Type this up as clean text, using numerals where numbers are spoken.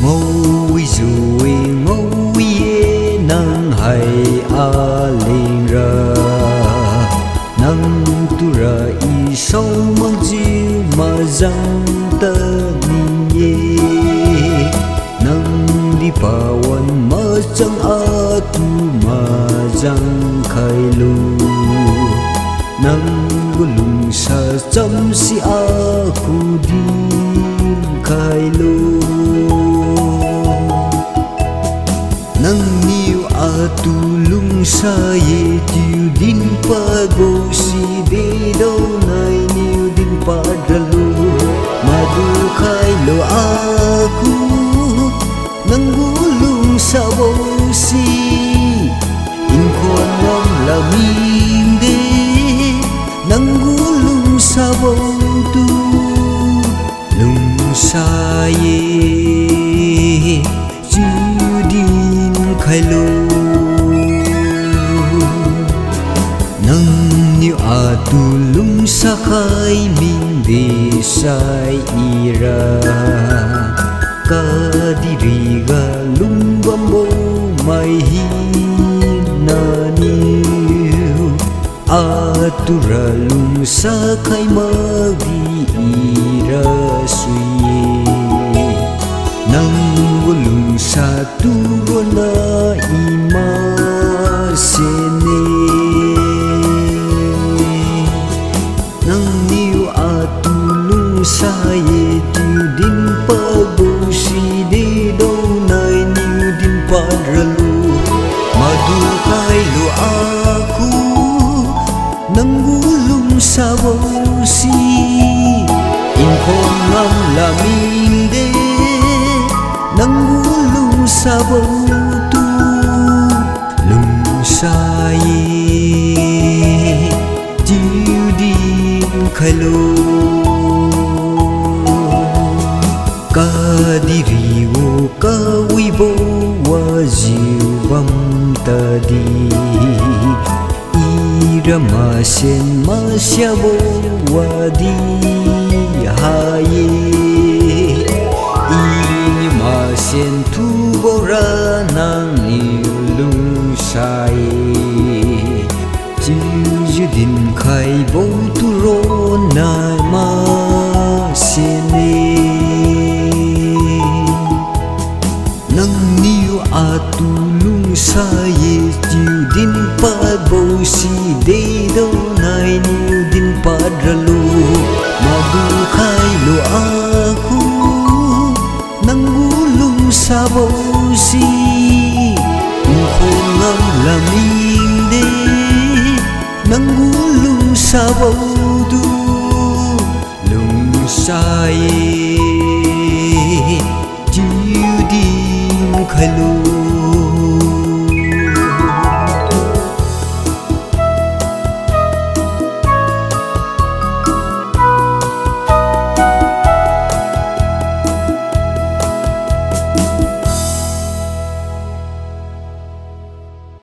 ngôi rồi ngôi nang hay a linh ra nang tu ra i sâu mang chiu mà răng ta ni nang di pawan ma chang a tu ma răng khai lu nang gulung sa cham si a ku din khai lu nang niu a tu lung sa ye tiu din pa go si de do nai niu din pa dalu madu khai lo a ku nang gulung sa bo si in khon nam la min de nang gulung sa bo tu lung sa ye khai lu nang niu a tu lung sa khai min de sai ira ka di ri ga lung bam bo mai hi na niu a tu ra lung sa khai ma di ira suy nang gulung sa tu na ima sene nang niu a tu lung sa ye tiu din pa go si de do nai niu din pa ralu madu khai lu aku nang gulung sa bo si in khon ngam la min de nang gulung sa bo tu lung sa ye tiu din khai lo ka di ri wo ka wi bo wa jiu bam ta di ira ma sen ma sha bo wa di ha ye sen tu bo ra nang niu lung sai chiu din khai bo tu ro na ma sen nang niu a tu lung sai chiu din pa bo si de do nai niu din pa ralu madu khai lo a khu nang sa bo si khôn ngam la min de nang gulung sa bo du lung sa ye tiu din khai lu